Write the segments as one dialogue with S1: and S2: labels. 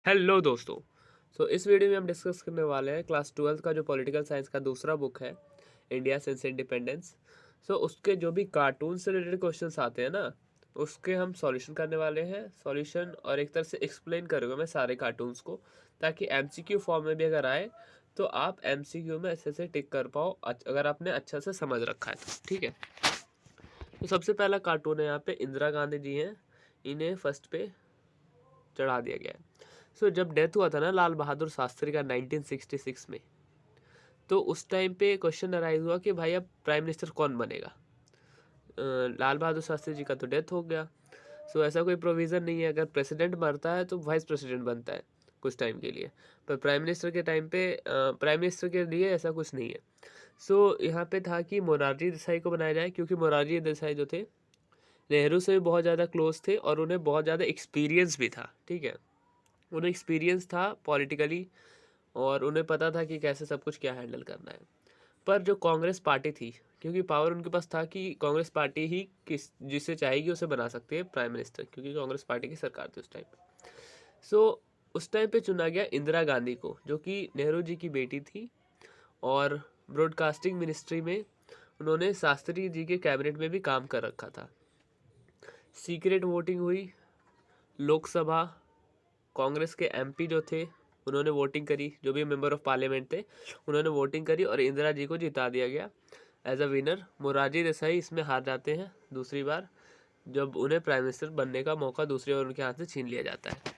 S1: Hello दोस्तों। इस video में हम डिस्कस करने वाले हैं क्लास 12th का जो पॉलिटिकल साइंस का दूसरा बुक है, इंडिया सिंस इंडिपेंडेंस। उसके जो भी कार्टून से रिलेटेड क्वेश्चंस आते हैं ना, उसके हम सॉल्यूशन करने वाले हैं। सॉल्यूशन और एक तरह से एक्सप्लेन करूँगा मैं सारे कार्टून्स को, ताकि एमसीक्यू फॉर्म में भी अगर आए तो आप एमसीक्यू में अच्छे से टिक कर पाओ, अगर आपने अच्छा से समझ रखा है तो। ठीक है, तो सबसे पहला कार्टून है यहाँ पे इंदिरा गांधी जी हैं, इन्हें फर्स्ट पे चढ़ा दिया गया है। जब डेथ हुआ था ना लाल बहादुर शास्त्री का 1966 में, तो उस टाइम पे क्वेश्चन अराइज हुआ कि भाई अब प्राइम मिनिस्टर कौन बनेगा। लाल बहादुर शास्त्री जी का तो डेथ हो गया। ऐसा कोई प्रोविज़न नहीं है, अगर प्रेसिडेंट मरता है तो वाइस प्रेसिडेंट बनता है कुछ टाइम के लिए, पर प्राइम मिनिस्टर के टाइम पे प्राइम मिनिस्टर के लिए ऐसा कुछ नहीं है। यहाँ पे था कि मोरारजी देसाई को बनाया जाए, क्योंकि मोरारजी देसाई जो थे नेहरू से भी बहुत ज़्यादा क्लोज थे और उन्हें बहुत ज़्यादा एक्सपीरियंस भी था। ठीक है, उन्हें एक्सपीरियंस था पॉलिटिकली और उन्हें पता था कि कैसे सब कुछ क्या हैंडल करना है। पर जो कांग्रेस पार्टी थी, क्योंकि पावर उनके पास था कि कांग्रेस पार्टी ही किस जिसे चाहेगी उसे बना सकती है प्राइम मिनिस्टर, क्योंकि कांग्रेस पार्टी की सरकार थी उस टाइम पे। उस टाइम पे चुना गया इंदिरा गांधी को, जो कि नेहरू जी की बेटी थी, और ब्रॉडकास्टिंग मिनिस्ट्री में उन्होंने शास्त्री जी के कैबिनेट में भी काम कर रखा था। सीक्रेट वोटिंग हुई, लोकसभा कांग्रेस के एमपी जो थे उन्होंने वोटिंग करी, जो भी मेंबर ऑफ पार्लियामेंट थे उन्होंने वोटिंग करी और इंदिरा जी को जिता दिया गया as a winner. Morarji Desai इसमें हार जाते हैं दूसरी बार, जब उन्हें प्राइम मिनिस्टर बनने का मौका दूसरी बार उनके हाथ से छीन लिया जाता है।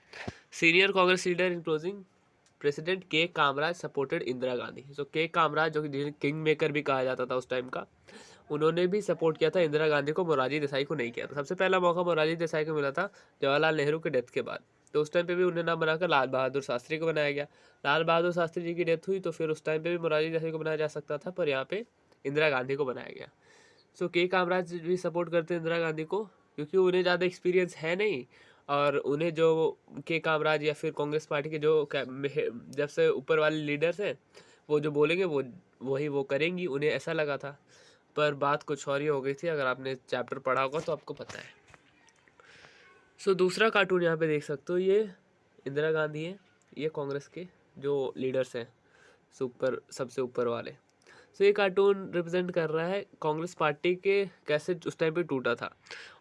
S1: Senior Congress leader in closing president के कामराज सपोर्टेड इंदिरा गांधी। के कामराज, जो कि किंग मेकर भी कहा जाता था उस टाइम का, उन्होंने भी सपोर्ट किया था इंदिरा गांधी को, मोरारजी देसाई को नहीं किया था। सबसे पहला मौका मोरारजी देसाई को मिला था जवाहरलाल नेहरू के डेथ के बाद, तो उस टाइम पे भी उन्हें ना बनाकर लाल बहादुर शास्त्री को बनाया गया। लाल बहादुर शास्त्री जी की डेथ हुई तो फिर उस टाइम पे भी मोरारजी देसाई को बनाया जा सकता था, पर यहाँ पे इंदिरा गांधी को बनाया गया। के कामराज भी सपोर्ट करते हैं इंदिरा गांधी को, क्योंकि उन्हें ज़्यादा एक्सपीरियंस है नहीं, और उन्हें जो के कामराज या फिर कांग्रेस पार्टी के जो जब से ऊपर वाले लीडर्स हैं, वो जो बोलेंगे वही वो करेंगी, उन्हें ऐसा लगा था। पर बात कुछ और ही हो गई थी, अगर आपने चैप्टर पढ़ा होगा तो आपको पता है। दूसरा कार्टून यहाँ पे देख सकते हो, ये इंदिरा गांधी है, ये कांग्रेस के जो लीडर्स हैं, सुपर सबसे ऊपर वाले। ये कार्टून रिप्रेजेंट कर रहा है कांग्रेस पार्टी के कैसे उस टाइम पे टूटा था।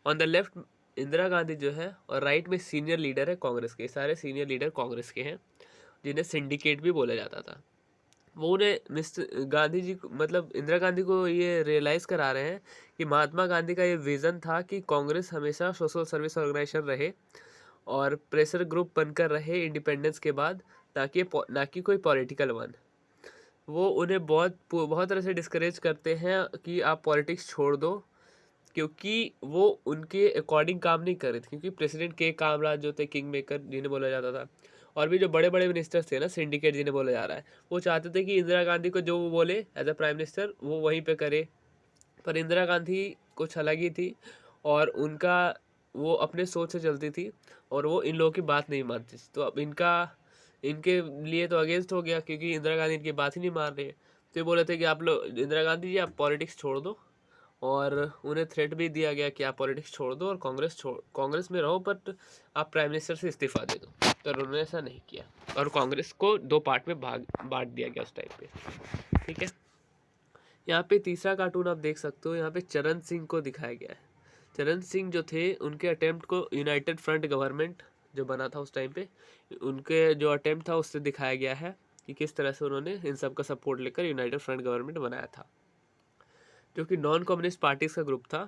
S1: On the left Indira Gandhi जो है, और राइट में सीनियर लीडर है कांग्रेस के। सारे सीनियर लीडर कांग्रेस के हैं, जिन्हें सिंडिकेट भी बोला जाता था। वो उन्हें मिस्टर गांधी जी मतलब इंदिरा गांधी को ये रियलाइज़ करा रहे हैं कि महात्मा गांधी का ये विज़न था कि कांग्रेस हमेशा सोशल सर्विस ऑर्गेनाइजेशन रहे और प्रेशर ग्रुप बनकर रहे इंडिपेंडेंस के बाद, ना कि कोई पॉलिटिकल वन। वो उन्हें बहुत बहुत तरह से डिस्करेज करते हैं कि आप पॉलिटिक्स छोड़ दो, क्योंकि वो उनके अकॉर्डिंग काम नहीं कर रहे थे। क्योंकि प्रेसिडेंट के कामराज जो थे, किंग मेकर जिन्हें बोला जाता था, और भी जो बड़े बड़े मिनिस्टर्स थे ना, सिंडिकेट जिन्हें बोला जा रहा है, वो चाहते थे कि इंदिरा गांधी को जो वो बोले एज अ प्राइम मिनिस्टर वो वहीं पे करे। पर इंदिरा गांधी कुछ अलग ही थी, और उनका वो अपने सोच से चलती थी, और वो इन लोगों की बात नहीं मानती थी। तो अब इनके लिए तो अगेंस्ट हो गया, क्योंकि इंदिरा गांधी इनकी बात ही नहीं मान रहे। तो ये बोले थे कि आप लोग, इंदिरा गांधी जी आप पॉलिटिक्स छोड़ दो, और उन्हें थ्रेट भी दिया गया कि आप पॉलिटिक्स छोड़ दो और कांग्रेस में रहो, बट आप प्राइम मिनिस्टर से इस्तीफा दे दो। तो उन्होंने ऐसा नहीं किया, और कांग्रेस को दो पार्ट में बांट दिया गया उस टाइम पे। ठीक है, यहाँ पे तीसरा कार्टून आप देख सकते हो, यहाँ पे चरण सिंह को दिखाया गया है। चरण सिंह जो थे, उनके अटेम्प्ट को यूनाइटेड फ्रंट गवर्नमेंट जो बना था उस टाइम पे, उनके जो अटेम्प्ट था उससे दिखाया गया है कि किस तरह से उन्होंने इन सब का सपोर्ट लेकर यूनाइटेड फ्रंट गवर्नमेंट बनाया था, जो कि नॉन कम्युनिस्ट पार्टीज का ग्रुप था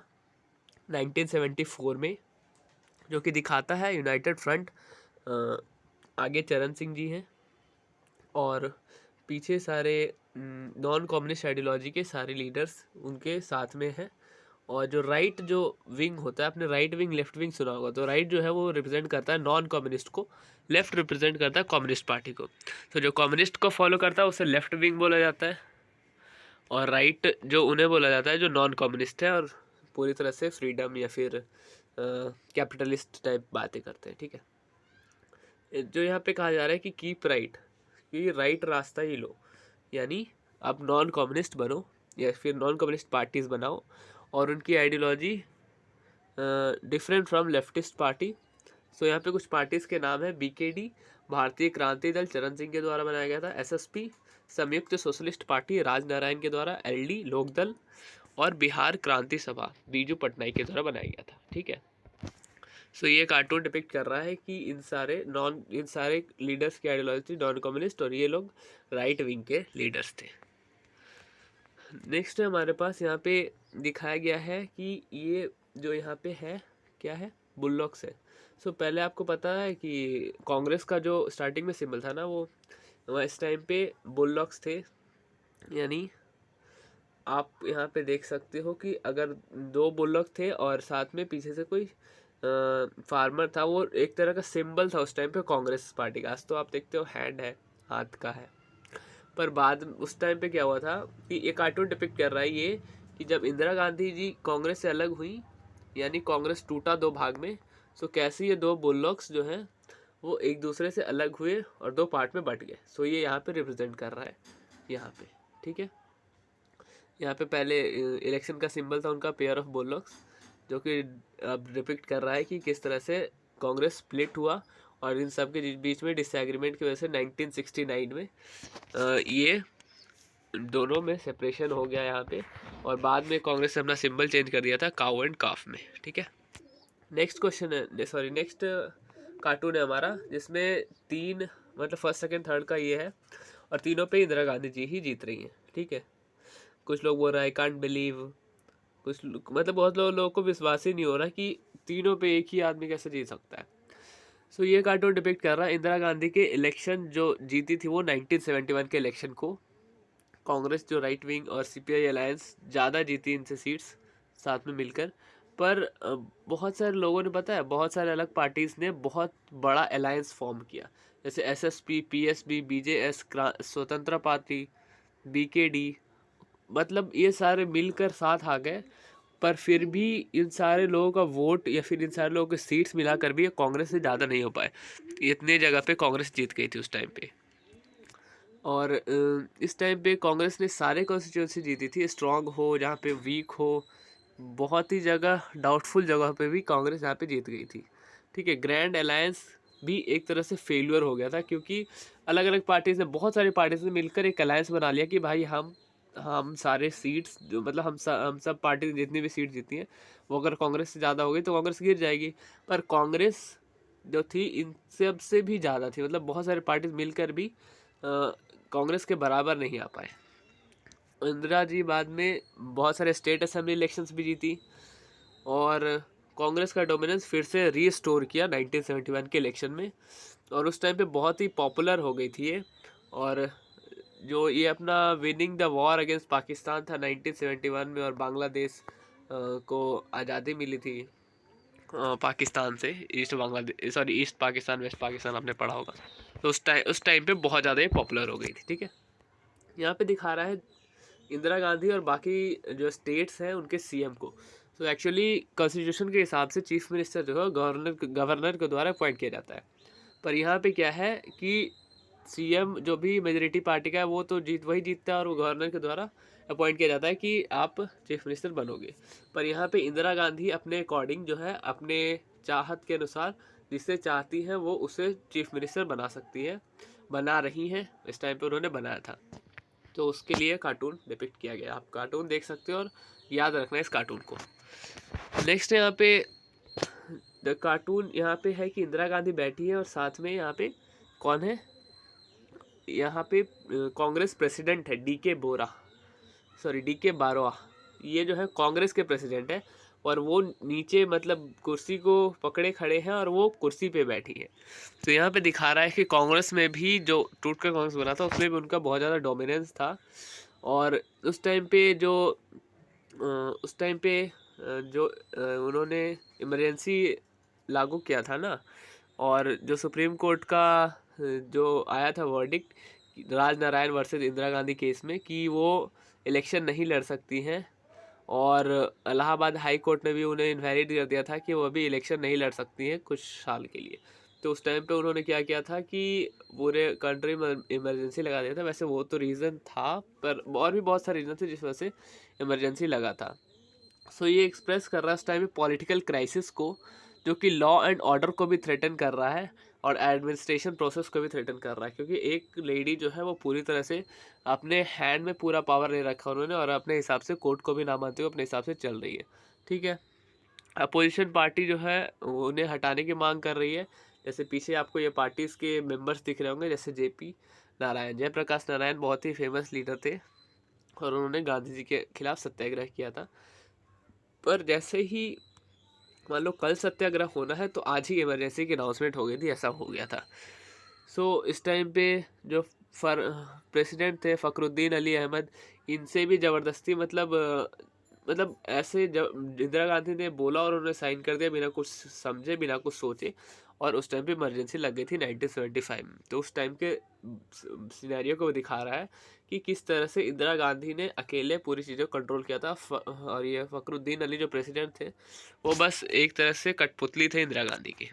S1: 1974 में, जो कि दिखाता है यूनाइटेड फ्रंट। आगे चरण सिंह जी हैं, और पीछे सारे नॉन कम्युनिस्ट आइडियोलॉजी के सारे लीडर्स उनके साथ में हैं। और जो राइट जो विंग होता है, आपने राइट विंग लेफ्ट विंग सुना होगा, तो राइट जो है वो रिप्रेजेंट करता है नॉन कम्युनिस्ट को, लेफ्ट रिप्रेजेंट करता है कम्युनिस्ट पार्टी को। तो जो कम्युनिस्ट को फॉलो करता है उसे लेफ्ट विंग बोला जाता है, और राइट जो उन्हें बोला जाता है जो नॉन कम्युनिस्ट है और पूरी तरह से फ्रीडम या फिर कैपिटलिस्ट टाइप बातें करते हैं। ठीक है, जो यहाँ पे कहा जा रहा है कि कीप राइट, कि राइट रास्ता ही लो, यानी आप नॉन कम्युनिस्ट बनो या फिर नॉन कम्युनिस्ट पार्टीज बनाओ, और उनकी ideology different from leftist party. यहाँ पे कुछ पार्टीज़ के नाम है: बीकेडी, भारतीय क्रांति दल चरण सिंह के द्वारा बनाया गया था। एसएसपी संयुक्त सोशलिस्ट पार्टी राजनारायण के द्वारा, एलडी लोकदल और बिहार क्रांति सभा बीजू पटनायक के द्वारा बनाया गया था। ठीक है, सो ये कार्टून डिपिक्ट कर रहा है कि इन सारे लीडर्स की आइडियोलॉजी नॉन कम्युनिस्ट और ये लोग राइट विंग के लीडर्स थे। नेक्स्ट हमारे पास यहाँ पे दिखाया गया है कि ये जो यहाँ पे है क्या है, बुल्लॉक्स है। सो पहले आपको पता है कि कांग्रेस का जो स्टार्टिंग में सिंबल था ना, वो इस टाइम पे बुल्लॉक्स थे। यानी आप यहाँ पे देख सकते हो कि अगर 2 बुल्लॉक थे और साथ में पीछे से कोई फार्मर था, वो एक तरह का सिंबल था उस टाइम पे कांग्रेस पार्टी का। आज तो आप देखते हो हैंड है, हाथ का है, पर बाद उस टाइम पे क्या हुआ था कि ये कार्टून डिपिक्ट कर रहा है ये कि जब इंदिरा गांधी जी कांग्रेस से अलग हुई, यानी कांग्रेस टूटा 2 भाग में, सो कैसे ये 2 बुल्लॉक्स जो हैं वो एक दूसरे से अलग हुए और 2 पार्ट में बट गए। सो ये यहाँ पे रिप्रेजेंट कर रहा है यहाँ पे। ठीक है, यहाँ पे पहले इलेक्शन का सिंबल था उनका पेयर ऑफ बुल्लॉक्स, जो कि अब डिपिक्ट कर रहा है कि किस तरह से कांग्रेस स्प्लिट हुआ और इन सब के बीच में डिसएग्रीमेंट की वजह से 1969 में ये दोनों में सेपरेशन हो गया यहाँ पे, और बाद में कांग्रेस ने अपना सिंबल चेंज कर दिया था काउ एंड काफ में। ठीक है, नेक्स्ट क्वेश्चन है, नेक्स्ट कार्टून है हमारा, जिसमें 3 मतलब फर्स्ट सेकंड थर्ड का ये है और तीनों पे इंदिरा गांधी जी ही जीत रही हैं। ठीक है, कुछ लोग बोल रहा है आई कांट बिलीव, मतलब बहुत लोगों को विश्वास ही नहीं हो रहा कि तीनों पे एक ही आदमी कैसे जीत सकता है। सो ये कार्टून डिपिक्ट कर रहा है इंदिरा गांधी के इलेक्शन जो जीती थी वो 1971 के इलेक्शन को। कांग्रेस जो राइट विंग और सीपीआई अलायंस ज़्यादा जीती इनसे सीट्स साथ में मिलकर, पर बहुत सारे लोगों ने, पता है, बहुत सारे अलग पार्टीज़ ने बहुत बड़ा अलायंस फॉर्म किया, जैसे एसएसपी, पीएसपी, बीजेएस, स्वतंत्र पार्टी, बीकेडी, मतलब ये सारे मिलकर साथ आ गए। पर फिर भी इन सारे लोगों का वोट या फिर इन सारे लोगों के सीट्स मिलाकर भी कांग्रेस से ज़्यादा नहीं हो पाए। इतने जगह पे कांग्रेस जीत गई थी उस टाइम पे। और इस टाइम पे कांग्रेस ने सारे कॉन्स्टिट्यूंसी जीती थी, स्ट्रांग हो जहाँ पे वीक हो, बहुत ही जगह डाउटफुल जगह पे भी कांग्रेस यहाँ पे जीत गई थी। ठीक है, ग्रैंड अलायंस भी एक तरह से फेल्यूर हो गया था, क्योंकि अलग अलग पार्टीज ने, बहुत सारी पार्टीज ने मिलकर एक अलायंस बना लिया कि भाई हम सारे सीट्स जो, मतलब हम सब पार्टी जितनी भी सीट जीती हैं वो अगर कांग्रेस से ज़्यादा हो गई तो कांग्रेस गिर जाएगी। पर कांग्रेस जो थी इन सब से भी ज़्यादा थी, मतलब बहुत सारे पार्टीज मिलकर भी कांग्रेस के बराबर नहीं आ पाए। इंदिरा जी बाद में बहुत सारे स्टेट असेंबली इलेक्शंस भी जीती और कांग्रेस का डोमिनेंस फिर से रीस्टोर किया 1971 के इलेक्शन में, और उस टाइम पे बहुत ही पॉपुलर हो गई थी ये। और जो ये अपना winning the war against Pakistan था 1971 में, और बांग्लादेश को आज़ादी मिली थी पाकिस्तान से, ईस्ट पाकिस्तान वेस्ट पाकिस्तान आपने पढ़ा होगा, तो उस टाइम पे बहुत ज़्यादा पॉपुलर हो गई थी। ठीक है, यहाँ पे दिखा रहा है इंदिरा गांधी और बाकी जो स्टेट्स हैं उनके सीएम को। तो एक्चुअली कॉन्स्टिट्यूशन के हिसाब से चीफ मिनिस्टर जो है गवर्नर के द्वारा अपॉइंट किया जाता है, पर यहाँ पे क्या है कि सीएम जो भी मेजोरिटी पार्टी का है वो तो वही जीतता है, और वो गवर्नर के द्वारा अपॉइंट किया जाता है कि आप चीफ मिनिस्टर बनोगे। पर यहाँ पे इंदिरा गांधी अपने अकॉर्डिंग जो है, अपने चाहत के अनुसार जिससे चाहती हैं वो उसे चीफ मिनिस्टर बना सकती है, बना रही हैं, इस टाइम पे उन्होंने बनाया था। तो उसके लिए कार्टून डिपिक्ट किया गया, आप कार्टून देख सकते हो और याद रखना है इस कार्टून को। नेक्स्ट यहाँ पे द कार्टून यहाँ पे है कि इंदिरा गांधी बैठी है और साथ में यहाँ पे कौन है, यहाँ पे कांग्रेस प्रेसिडेंट है डीके बारोआ, ये जो है कांग्रेस के प्रेसिडेंट है, और वो नीचे मतलब कुर्सी को पकड़े खड़े हैं और वो कुर्सी पे बैठी है। तो यहाँ पे दिखा रहा है कि कांग्रेस में भी जो टूट कर कांग्रेस बना था उसमें भी उनका बहुत ज़्यादा डोमिनेंस था, और उस टाइम पे जो उन्होंने इमरजेंसी लागू किया था ना, और जो सुप्रीम कोर्ट का जो आया था verdict Rajnarayan versus Indira Gandhi case में कि वो इलेक्शन नहीं लड़ सकती हैं, और इलाहाबाद हाई कोर्ट ने भी उन्हें इनवैलिड कर दिया था कि वो अभी इलेक्शन नहीं लड़ सकती हैं कुछ साल के लिए। तो उस टाइम पे उन्होंने क्या किया था कि पूरे कंट्री में इमरजेंसी लगा दिया था। वैसे वो तो रीज़न था, पर और भी बहुत सारे रीज़न थे जिस वजह से इमरजेंसी लगा था। सो ये एक्सप्रेस कर रहा है उस टाइम में पॉलिटिकल क्राइसिस को, जो कि लॉ एंड ऑर्डर को भी थ्रेटन कर रहा है, और एडमिनिस्ट्रेशन प्रोसेस को भी थ्रेटन कर रहा है, क्योंकि एक लेडी जो है वो पूरी तरह से अपने हैंड में पूरा पावर ले रखा उन्होंने और अपने हिसाब से कोर्ट को भी ना मानते हुए अपने हिसाब से चल रही है। ठीक है, अपोजिशन पार्टी जो है उन्हें हटाने की मांग कर रही है। जैसे पीछे आपको ये पार्टीज के मेंबर्स दिख रहे होंगे, जैसे जेपी नारायण, जयप्रकाश नारायण बहुत ही फेमस लीडर थे और उन्होंने गांधी जी के खिलाफ सत्याग्रह किया था। पर जैसे ही मान लो कल सत्याग्रह होना है तो आज ही इमरजेंसी की अनाउंसमेंट हो गई थी, ऐसा हो गया था। सो इस टाइम पे जो प्रेसिडेंट थे फ़खरुद्दीन अली अहमद, इनसे भी ज़बरदस्ती मतलब ऐसे जब इंदिरा गांधी ने बोला और उन्होंने साइन कर दिया बिना कुछ समझे बिना कुछ सोचे, और उस टाइम पे इमरजेंसी लग गई थी 1975 में। तो उस टाइम के सिनेरियो को दिखा रहा है कि किस तरह से इंदिरा गांधी ने अकेले पूरी चीज़ों को कंट्रोल किया था। और ये फ़खरुद्दीन अली जो प्रेसिडेंट थे वो बस एक तरह से कठपुतली थे इंदिरा गांधी की।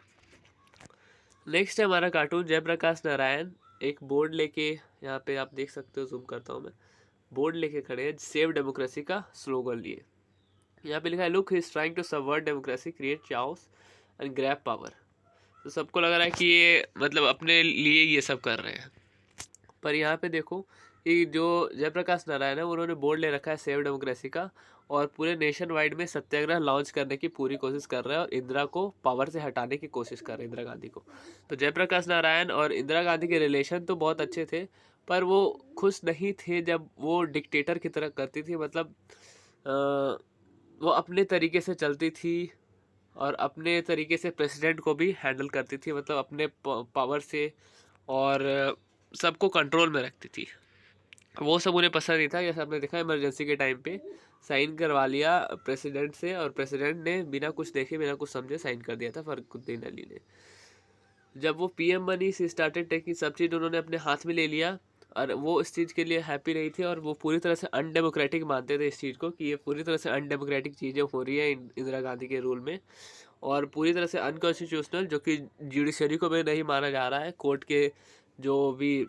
S1: नेक्स्ट है हमारा कार्टून जयप्रकाश नारायण, एक बोर्ड लेके, यहाँ पे आप देख सकते हो, जूम करता हूँ मैं, बोर्ड लेके खड़े हैं, सेव डेमोक्रेसी का स्लोगन लिए। यहाँ पे लिखा है look he is trying to subvert democracy, create chaos and grab power. तो सबको लग रहा है कि ये मतलब अपने लिए ये सब कर रहे हैं, पर यहाँ पे देखो कि जो जयप्रकाश नारायण है उन्होंने बोर्ड ले रखा है सेव डेमोक्रेसी का, और पूरे नेशन वाइड में सत्याग्रह लॉन्च करने की पूरी कोशिश कर रहे हैं और इंदिरा को पावर से हटाने की कोशिश कर रहे हैं, इंदिरा गांधी को। तो जयप्रकाश नारायण और इंदिरा गांधी के रिलेशन तो बहुत अच्छे थे, पर वो खुश नहीं थे जब वो डिक्टेटर की तरह करती थी। मतलब वो अपने तरीके से चलती थी और अपने तरीके से प्रेसिडेंट को भी हैंडल करती थी, मतलब अपने पावर से, और सबको कंट्रोल में रखती थी। वो सब उन्हें पसंद नहीं था। जैसे आपने देखा इमरजेंसी के टाइम पे साइन करवा लिया प्रेसिडेंट से, और प्रेसिडेंट ने बिना कुछ देखे बिना कुछ समझे साइन कर दिया था फ़खरुद्दीन अली ने। जब वो पीएम बनी, सी स्टार्टेड टेकिंग, सब चीज़ उन्होंने अपने हाथ में ले लिया, और वो इस चीज़ के लिए हैप्पी नहीं थे और वो पूरी तरह से अनडेमोक्रेटिक मानते थे इस चीज़ को, कि ये पूरी तरह से अनडेमोक्रेटिक चीज़ें हो रही है इंदिरा गांधी के रूल में, और पूरी तरह से अनकॉन्स्टिट्यूशनल, जो कि जुडिशरी को भी नहीं माना जा रहा है, कोर्ट के जो भी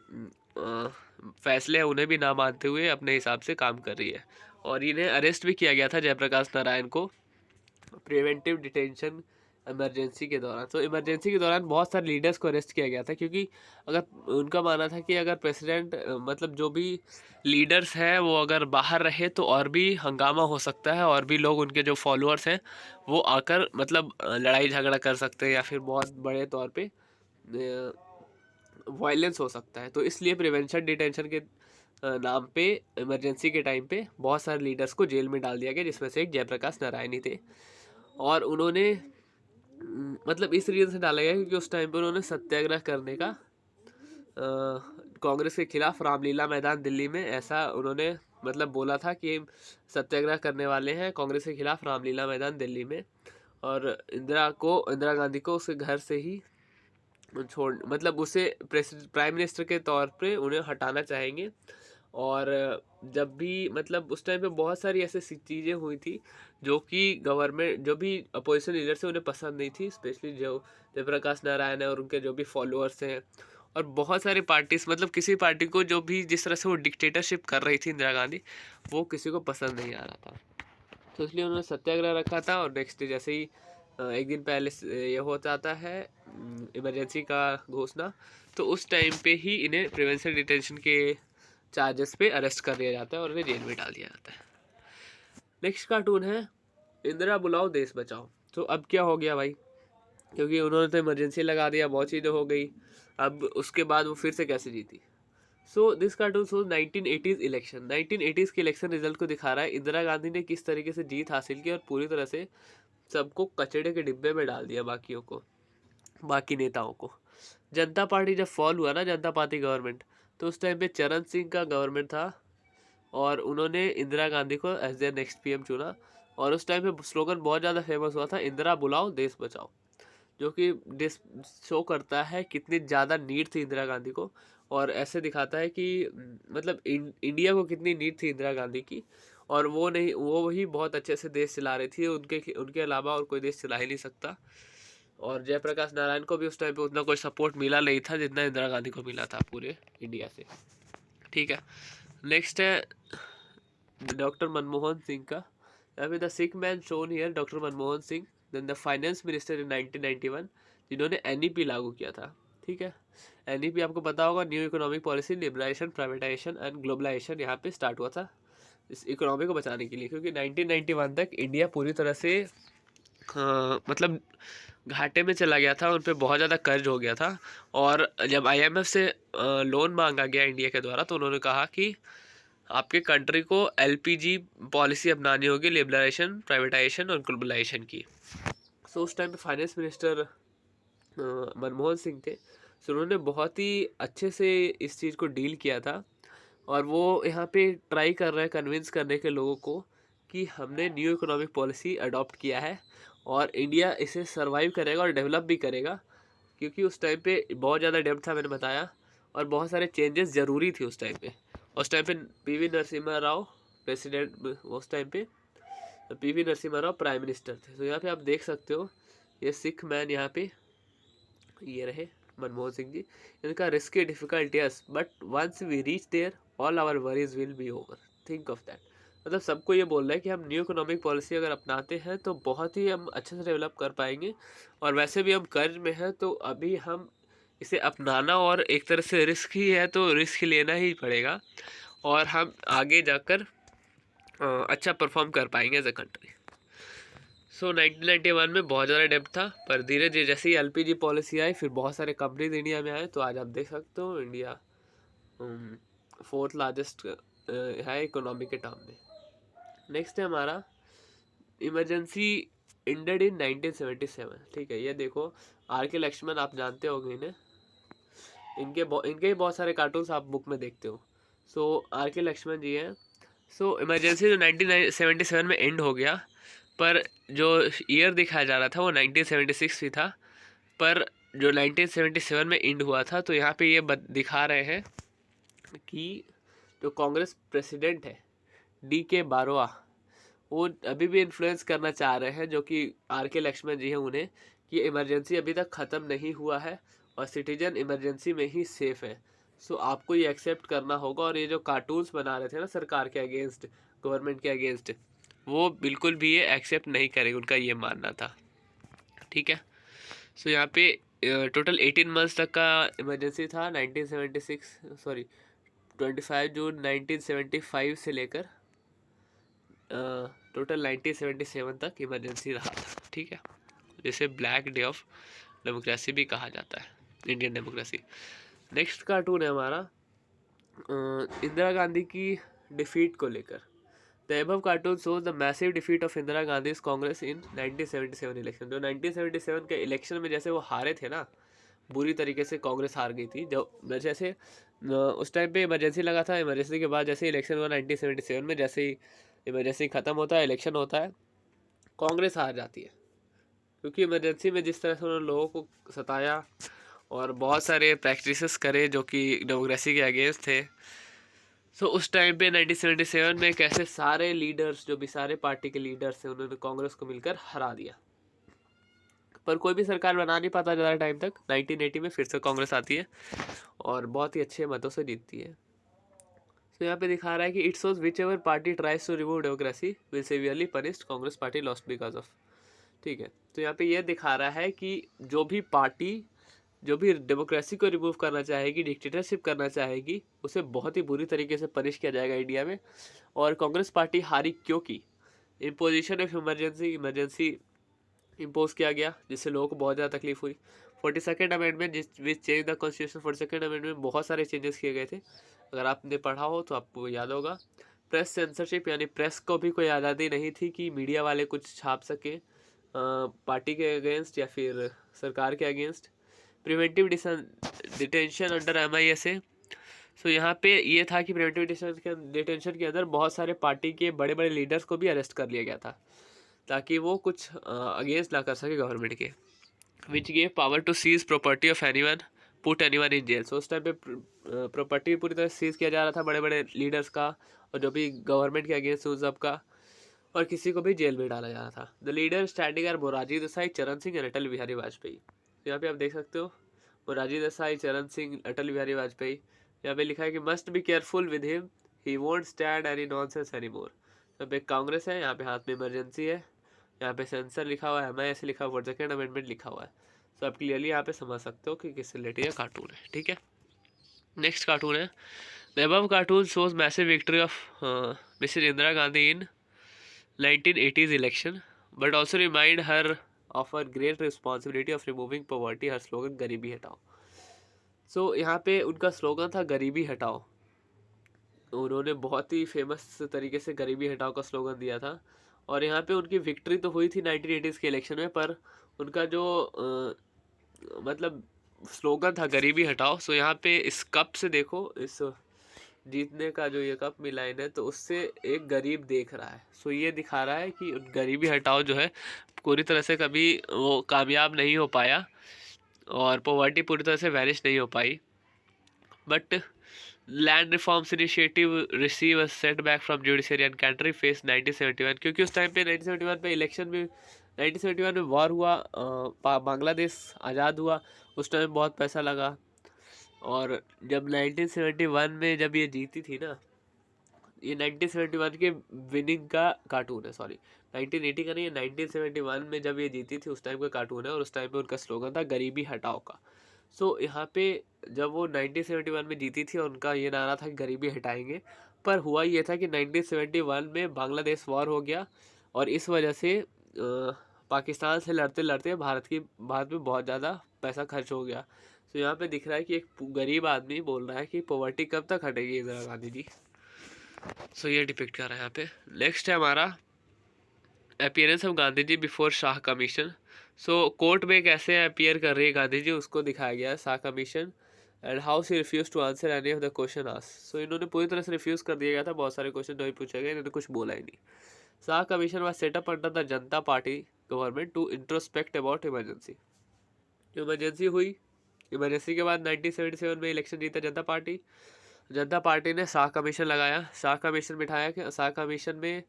S1: फैसले हैं उन्हें भी ना मानते हुए अपने हिसाब से काम कर रही है। और इन्हें अरेस्ट भी किया गया था जयप्रकाश नारायण को प्रिवेंटिव डिटेंशन इमरजेंसी के दौरान। तो इमरजेंसी के दौरान बहुत सारे लीडर्स को अरेस्ट किया गया था, क्योंकि अगर उनका मानना था कि अगर प्रेसिडेंट मतलब जो भी लीडर्स हैं वो अगर बाहर रहे तो और भी हंगामा हो सकता है, और भी लोग उनके जो फॉलोअर्स हैं वो आकर मतलब लड़ाई झगड़ा कर सकते हैं, या फिर बहुत बड़े तौर पे वायलेंस हो सकता है। तो इसलिए प्रिवेंशन डिटेंशन के नाम पे इमरजेंसी के टाइम पे बहुत सारे लीडर्स को जेल में डाल दिया गया, जिसमें से एक जयप्रकाश नारायण ही थे। और उन्होंने मतलब इस रीज़न से डाला गया क्योंकि उस टाइम पे उन्होंने सत्याग्रह करने का कांग्रेस के खिलाफ रामलीला मैदान दिल्ली में, ऐसा उन्होंने मतलब बोला था कि सत्याग्रह करने वाले हैं कांग्रेस के खिलाफ रामलीला मैदान दिल्ली में, और इंदिरा गांधी को उसके घर से ही छोड़ मतलब उसे प्राइम मिनिस्टर के तौर पे उन्हें हटाना चाहेंगे। और जब भी मतलब उस टाइम पे बहुत सारी ऐसी चीज़ें हुई थी जो कि गवर्नमेंट, जो भी अपोजिशन लीडर से उन्हें पसंद नहीं थी, स्पेशली जो जयप्रकाश नारायण है और उनके जो भी फॉलोअर्स हैं, और बहुत सारी पार्टीज, मतलब किसी पार्टी को जो भी जिस तरह से वो डिक्टेटरशिप कर रही थी इंदिरा गांधी, वो किसी को पसंद नहीं आ रहा था। तो इसलिए उन्होंने सत्याग्रह रखा था, और नेक्स्ट डे जैसे ही एक दिन पहले ये हो जाता है इमरजेंसी का घोषणा, तो उस टाइम पे ही इन्हें प्रिवेंशन डिटेंशन के चार्जेस पे अरेस्ट कर लिया जाता है और इन्हें जेल में डाल दिया जाता है। नेक्स्ट कार्टून है इंदिरा बुलाओ देश बचाओ। तो अब क्या हो गया भाई, क्योंकि उन्होंने तो इमरजेंसी लगा दिया, बहुत चीज़ें हो गई, अब उसके बाद वो फिर से कैसे जीती। So this cartoon shows 1980s election. 1980s के इलेक्शन रिजल्ट को दिखा रहा है इंदिरा गांधी ने किस तरीके से जीत हासिल की और पूरी तरह से सबको कचड़े के डिब्बे में डाल दिया, बाकियों को, बाकी नेताओं को। जनता पार्टी जब फॉल हुआ ना, जनता पार्टी गवर्नमेंट, तो उस टाइम पे चरण सिंह का गवर्नमेंट था, और उन्होंने इंदिरा गांधी को एज देयर नेक्स्ट पीएम चुना। और उस टाइम पे स्लोगन बहुत ज़्यादा फेमस हुआ था, इंदिरा बुलाओ देश बचाओ, जो कि शो करता है कितनी ज़्यादा नीड थी इंदिरा गांधी को, और ऐसे दिखाता है कि मतलब इंडिया को कितनी नीड थी इंदिरा गांधी की, और वो नहीं, वो वही बहुत अच्छे से देश चला रही थी, उनके उनके अलावा और कोई देश चला ही नहीं सकता। और जयप्रकाश नारायण को भी उस टाइम पे उतना कोई सपोर्ट मिला नहीं था जितना इंदिरा गांधी को मिला था पूरे इंडिया से। ठीक है, नेक्स्ट है डॉक्टर मनमोहन सिंह का। यहाँ पे the sick man shown here doctor Manmohan Singh, then the finance minister in 1991, जिन्होंने एनईपी लागू किया था। ठीक है। NEP आपको पता होगा, new economic policy, liberalisation, privatisation and globalisation यहाँ पे स्टार्ट हुआ था इस इकोनॉमी को बचाने के लिए, क्योंकि 1991 तक इंडिया पूरी तरह से मतलब घाटे में चला गया था, उन पर बहुत ज़्यादा कर्ज हो गया था। और जब IMF से लोन मांगा गया इंडिया के द्वारा, तो उन्होंने कहा कि आपके कंट्री को LPG पॉलिसी अपनानी होगी, लिबरलाइजेशन, प्राइवेटाइजेशन और ग्लोबलाइजेशन की। सो उस टाइम पे फाइनेंस मिनिस्टर मनमोहन सिंह थे। सो उन्होंने बहुत ही अच्छे से इस चीज़ को डील किया था, और वो यहाँ पे ट्राई कर रहे हैं कन्विंस करने के लोगों को कि हमने न्यू इकोनॉमिक पॉलिसी अडॉप्ट किया है और इंडिया इसे सरवाइव करेगा और डेवलप भी करेगा, क्योंकि उस टाइम पे बहुत ज़्यादा डेब्ट था, मैंने बताया, और बहुत सारे चेंजेस ज़रूरी थी उस टाइम पे। उस टाइम पे PV नरसिम्हा राव प्रेसिडेंट, उस टाइम पे PV Narasimha Rao prime minister थे। तो यहाँ पे आप देख सकते हो ये सिख मैन, यहाँ पे ये रहे मनमोहन सिंह जी। इनका risky difficult yes, but once we reach there all our worries will be over, think of that. मतलब सबको ये बोल रहा है कि हम न्यू इकोनॉमिक पॉलिसी अगर अपनाते हैं तो बहुत ही हम अच्छे से डेवलप कर पाएंगे, और वैसे भी हम कर्ज में हैं, तो अभी हम इसे अपनाना और एक तरह से रिस्क ही है, तो रिस्क लेना ही पड़ेगा, और हम आगे जाकर अच्छा परफॉर्म कर पाएंगे एज अ कंट्री। सो 1991 में बहुत ज़्यादा डेब्ट था, पर धीरे धीरे जैसे ही LPG पॉलिसी आई, फिर बहुत सारे कंपनीज इंडिया में आए, तो आज आप देख सकते हो इंडिया 4th लार्जेस्ट है इकोनॉमी के टर्म में। नेक्स्ट है हमारा इमरजेंसी इंडेड इन 1977। ठीक है, ये देखो RK लक्ष्मण, आप जानते होंगे इन्हें, इनके ही बहुत सारे कार्टून्स आप बुक में देखते हो। सो RK लक्ष्मण जी हैं। सो इमरजेंसी जो 1977 में एंड हो गया, पर जो ईयर दिखाया जा रहा था वो 1976 भी था, पर जो 1977 में एंड हुआ था, तो यहाँ पे ये दिखा रहे हैं कि जो कांग्रेस प्रेसिडेंट है DK बारोआ, वो अभी भी इन्फ्लुएंस करना चाह रहे हैं, जो कि RK लक्ष्मण जी हैं उन्हें, कि इमरजेंसी अभी तक ख़त्म नहीं हुआ है और सिटीजन इमरजेंसी में ही सेफ है। सो आपको ये एक्सेप्ट करना होगा, और ये जो कार्टून्स बना रहे थे ना सरकार के अगेंस्ट, गवर्नमेंट के अगेंस्ट, वो बिल्कुल भी ये एक्सेप्ट नहीं करेंगे, उनका ये मानना था। ठीक है, सो यहाँ पे टोटल 18 मंथ्स तक का इमरजेंसी था 1976, सॉरी 25 जून 1975 से लेकर टोटल 1977 तक इमरजेंसी रहा था। ठीक है, जिसे ब्लैक डे ऑफ डेमोक्रेसी भी कहा जाता है, इंडियन डेमोक्रेसी। नेक्स्ट कार्टून है हमारा इंदिरा गांधी की डिफीट को लेकर। The above cartoon shows the massive defeat of Indira Gandhi Congress in 1977 election. जो 1977 के इलेक्शन में जैसे वो हारे थे ना, बुरी तरीके से कांग्रेस हार गई थी, जो जैसे उस टाइम पे इमरजेंसी लगा था, इमरजेंसी के बाद जैसे इलेक्शन हुआ 1977 में, जैसे ही इमरजेंसी ख़त्म होता है, इलेक्शन होता है, कांग्रेस हार जाती है, क्योंकि इमरजेंसी में जिस तरह से उन्होंने लोगों को सताया और बहुत सारे प्रैक्टिसेस करे जो कि डेमोक्रेसी के अगेंस्ट थे। सो उस टाइम पे 1977 में कैसे सारे लीडर्स, जो भी सारे पार्टी के लीडर्स थे, उन्होंने कांग्रेस को मिलकर हरा दिया, पर कोई भी सरकार बना नहीं पाता ज़्यादा टाइम तक। 1980 में फिर से कांग्रेस आती है और बहुत ही अच्छे मतों से जीतती है। तो यहाँ पे दिखा रहा है कि it shows whichever party tries to remove democracy will severely punished, Congress party lost because of. ठीक है, तो यहाँ पे ये दिखा रहा है कि जो भी पार्टी जो भी डेमोक्रेसी को रिमूव करना चाहेगी, डिक्टेटरशिप करना चाहेगी, उसे बहुत ही बुरी तरीके से पनिश किया जाएगा इंडिया में। और कांग्रेस पार्टी हारी क्योंकि इम्पोजिशन ऑफ इमरजेंसी इम्पोज किया गया, जिससे लोगों को बहुत ज़्यादा तकलीफ हुई। 42nd amendment which change the constitution, 42nd amendment में बहुत सारे चेंजेस किए गए थे, अगर आपने पढ़ा हो तो आपको याद होगा। प्रेस सेंसरशिप, यानी प्रेस को भी कोई आज़ादी नहीं थी कि मीडिया वाले कुछ छाप सके पार्टी के अगेंस्ट या फिर सरकार के against. Preventive detention under MISA। सो यहाँ पे ये था कि प्रिवेंटिव डिटेंशन के अंदर बहुत सारे पार्टी के बड़े बड़े लीडर्स को भी अरेस्ट कर लिया गया था, ताकि वो कुछ अगेंस्ट ना कर सके गवर्नमेंट के। Which gave power to seize property of anyone, put anyone in jail. So उस टाइम पे प्रॉपर्टी पूरी तरह सीज किया जा रहा था बड़े बड़े लीडर्स का, और जो भी गवर्नमेंट के अगेंस्ट उन सब का, और किसी को भी जेल में डाला जा रहा था। The leader standing are Morarji Desai, Charan Singh and Atal Bihari Vajpayee. यहाँ पे आप देख सकते हो मोरारजी देसाई, चरण सिंह, अटल बिहारी वाजपेयी। यहाँ पे लिखा है कि must be careful with him, he won't stand any nonsense any more. यहाँ पे कांग्रेस है, यहाँ पे हाथ में इमरजेंसी है, यहाँ पे सेंसर लिखा हुआ है, MISA लिखा हुआ है, 42nd अमेंडमेंट लिखा हुआ है। सो आप क्लियरली यहाँ पे समझ सकते हो कि किससे रिलेटेड ये कार्टून है, ठीक है। नेक्स्ट कार्टून है, the above cartoon shows massive victory of Mrs Indira Gandhi in 1980s election but also remind her of her great responsibility of removing poverty. Her slogan गरीबी हटाओ। सो यहाँ पे उनका स्लोगन था गरीबी हटाओ। उन्होंने बहुत ही फेमस तरीके से गरीबी हटाओ का स्लोगन दिया था, और यहाँ पे उनकी विक्ट्री तो हुई थी 1980s के इलेक्शन में, पर उनका जो मतलब स्लोगन था गरीबी हटाओ। सो यहाँ पे इस कप से देखो, इस जीतने का जो ये कप मिला इन्हें, तो उससे एक गरीब देख रहा है। सो ये दिखा रहा है कि गरीबी हटाओ जो है पूरी तरह से कभी वो कामयाब नहीं हो पाया, और पॉवर्टी पूरी तरह से वैनिश नहीं हो पाई। But land reforms initiative receive a setback from judiciary and country face 1971, क्योंकि उस टाइम पे 1971 पे इलेक्शन में 1971 में वॉर हुआ, बांग्लादेश आज़ाद हुआ, उस टाइम बहुत पैसा लगा। और जब 1971 में जब ये जीती थी ना, ये 1971 के विनिंग का कार्टून है, सॉरी 1980 का नहीं है, 1971 में जब ये जीती थी उस टाइम का कार्टून है, और उस टाइम पे उनका स्लोगन था गरीबी हटाओ का। सो यहाँ पे जब वो 1971 में जीती थी और उनका ये नारा था कि गरीबी हटाएंगे, पर हुआ ये था कि 1971 में बांग्लादेश वॉर हो गया, और इस वजह से पाकिस्तान से लड़ते लड़ते भारत में बहुत ज़्यादा पैसा खर्च हो गया। तो यहाँ पे दिख रहा है कि एक गरीब आदमी बोल रहा है कि पॉवर्टी कब तक हटेगी इंदिरा गांधी जी। सो ये डिपिक्ट कर रहा है यहाँ पे। नेक्स्ट है हमारा appearance of Gandhi ji before Shah commission. So court में कैसे अपियर कर रही है गांधी जी उसको दिखाया गया है, Shah commission, and how she refuse to answer any of the question asked. So इन्होंने पूरी तरह से रिफ्यूज़ कर दिया गया था, बहुत सारे क्वेश्चन नहीं पूछे गए, इन्होंने कुछ बोला ही नहीं। Shah commission was setup under the Janata party government to introspect about emergency. Emergency हुई, इमरजेंसी के बाद 1977 में इलेक्शन जीता जनता पार्टी ने शाह कमीशन लगाया, शाह कमीशन बिठाया कि शाह कमीशन में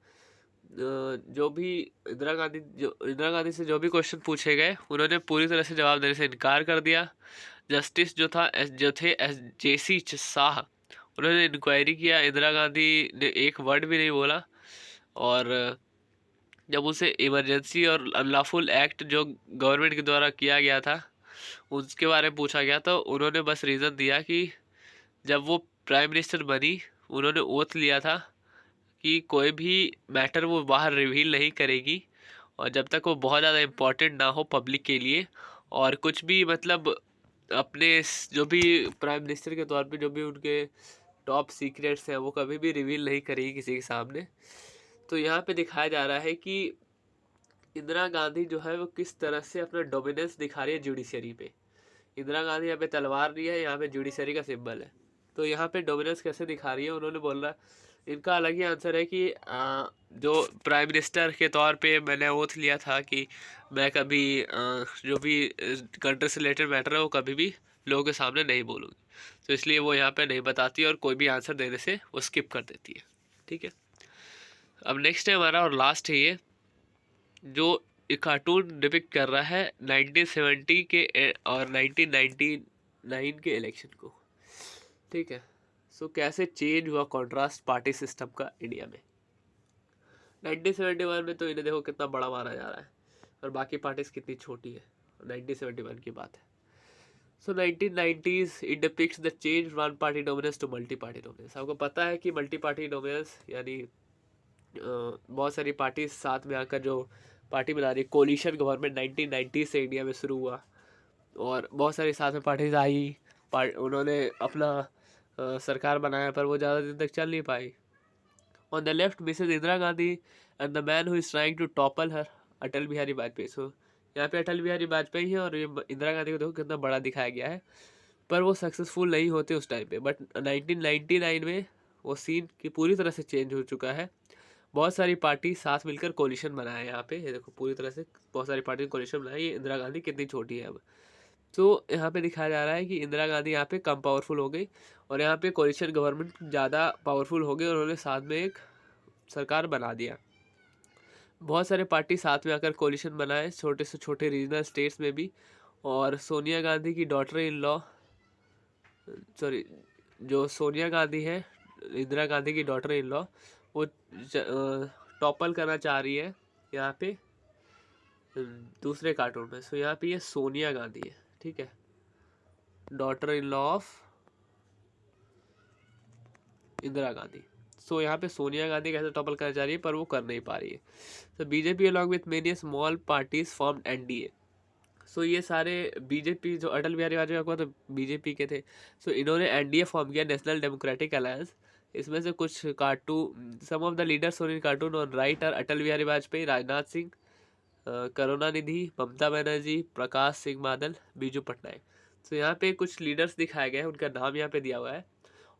S1: जो भी इंदिरा गांधी से जो भी क्वेश्चन पूछे गए उन्होंने पूरी तरह से जवाब देने से इनकार कर दिया। जस्टिस जो थे JC शाह, उन्होंने इंक्वायरी किया, इंदिरा गांधी ने एक वर्ड भी नहीं बोला। और जब उसे इमरजेंसी और अनलॉफुल एक्ट जो गवर्नमेंट के द्वारा किया गया था उसके बारे में पूछा गया, तो उन्होंने बस रीज़न दिया कि जब वो प्राइम मिनिस्टर बनी उन्होंने ओथ लिया था कि कोई भी मैटर वो बाहर रिवील नहीं करेगी, और जब तक वो बहुत ज़्यादा इम्पोर्टेंट ना हो पब्लिक के लिए, और कुछ भी मतलब अपने जो भी प्राइम मिनिस्टर के तौर पे जो भी उनके टॉप सीक्रेट्स हैं वो कभी भी रिवील नहीं करेगी किसी के सामने। तो यहाँ पे दिखाया जा रहा है कि इंदिरा गांधी जो है वो किस तरह से अपना डोमिनेंस दिखा रही है जुडिशरी पे। इंदिरा गांधी यहाँ पे तलवार ली है, यहाँ पे जुडिशरी का सिंबल है, तो यहाँ पे डोमिनेंस कैसे दिखा रही है उन्होंने बोला। इनका अलग ही आंसर है कि जो प्राइम मिनिस्टर के तौर पे मैंने ओथ लिया था कि मैं कभी जो भी कंट्री से रिलेटेड मैटर है वो कभी भी लोगों के सामने नहीं बोलूँगी, तो इसलिए वो यहाँ पे नहीं बताती और कोई भी आंसर देने से वो स्किप कर देती है, ठीक है। अब नेक्स्ट है हमारा और लास्ट है ये, जो कार्टून डिपिक्ट कर रहा है 1970 के और 1999 के इलेक्शन को, ठीक है। सो कैसे चेंज हुआ कॉन्ट्रास्ट पार्टी सिस्टम का इंडिया में। 1971 में तो इन्हें देखो कितना बड़ा माना जा रहा है, और बाकी पार्टीज कितनी छोटी है, 1971 की बात है। So 1990s it depicts the change one party dominance to multi party dominance. आपको पता है कि मल्टी पार्टी डोमिनेंस यानी बहुत सारी पार्टी साथ में आकर जो पार्टी बना रही है, कोलिशन गवर्नमेंट 1990 से इंडिया में शुरू हुआ, और बहुत सारी साथ में पार्टीज आई, उन्होंने अपना सरकार बनाया, पर वो ज़्यादा दिन तक चल नहीं पाई। On the left Mrs Indira Gandhi and the man who is trying to topple her, Atal Bihari Vajpayee. So यहाँ पे अटल बिहारी वाजपेयी है, और ये इंदिरा गांधी को देखो कितना बड़ा दिखाया गया है, पर वो सक्सेसफुल नहीं होते उस टाइम पे। बट 1999 में वो सीन की पूरी तरह से चेंज हो चुका है। बहुत सारी पार्टी साथ मिलकर कोलिशन बनाया है यहाँ पे, ये देखो पूरी तरह से बहुत सारी पार्टी कोलिशन बनाया। ये इंदिरा गांधी कितनी छोटी है अब। तो यहाँ पे दिखाया जा रहा है कि इंदिरा गांधी यहाँ पे कम पावरफुल हो गई, और यहाँ पे कोलिशन गवर्नमेंट ज़्यादा पावरफुल हो गई, और उन्होंने साथ में एक सरकार बना दिया। बहुत सारे पार्टी साथ में आकर कोलिशन बनाए, छोटे से छोटे रीजनल स्टेट्स में भी। और सोनिया गांधी की डॉटर इन लॉ, सॉरी जो सोनिया गांधी है इंदिरा गांधी की डॉटर इन लॉ, वो टॉपल करना चाह रही है यहाँ पे दूसरे कार्टून में। सो यहाँ पे ये सोनिया गांधी है, ठीक है, daughter in law of Indira Gandhi. So यहाँ पे सोनिया गांधी कैसे टॉपल करना चाह रही है पर वो कर नहीं पा रही है। तो BJP along with many small parties form NDA. So ये सारे बीजेपी, जो अटल बिहारी वाजपेयी को तो बीजेपी के थे, सो इन्होंने एनडीए फॉर्म किया, नेशनल डेमोक्रेटिक अलायंस। इसमें से कुछ cartoon, some of the leaders in cartoon on right are Atal Bihari Vajpayee, Rajnath Singh, Karunanidhi, Mamata Banerjee, Prakash Singh Badal, Biju Patnaik. तो यहाँ पे कुछ लीडर्स दिखाए गए हैं, उनका नाम यहाँ पे दिया हुआ है,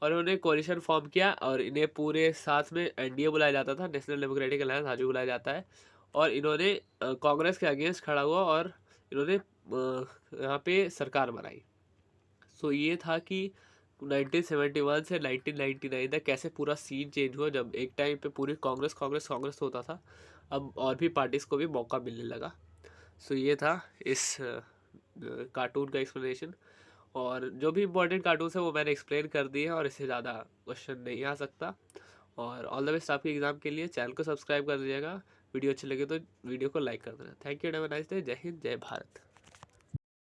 S1: और उन्होंने कोalition फॉर्म किया और इन्हें पूरे साथ में एनडीए बुलाया जाता था, नेशनल डेमोक्रेटिक अलायंस आजू बुलाया जाता है। और इन्होंने कांग्रेस के अगेंस्ट खड़ा हुआ और इन्होंने यहाँ पे सरकार बनाई। सो ये था कि 1971 से 1999 तक कैसे पूरा सीन चेंज हुआ, जब एक टाइम पे पूरी कांग्रेस कांग्रेस कांग्रेस होता था, अब और भी पार्टीज को भी मौका मिलने लगा। सो ये था इस कार्टून का एक्सप्लेनेशन, और जो भी इंपॉर्टेंट कार्टून्स है वो मैंने एक्सप्लेन कर दिए हैं, और इससे ज़्यादा क्वेश्चन नहीं आ सकता। और ऑल द बेस्ट आपके एग्जाम के लिए। चैनल को सब्सक्राइब कर दीजिएगा, वीडियो अच्छी लगे तो वीडियो को लाइक कर देना। Thank you, have a nice day. जय हिंद, जय भारत।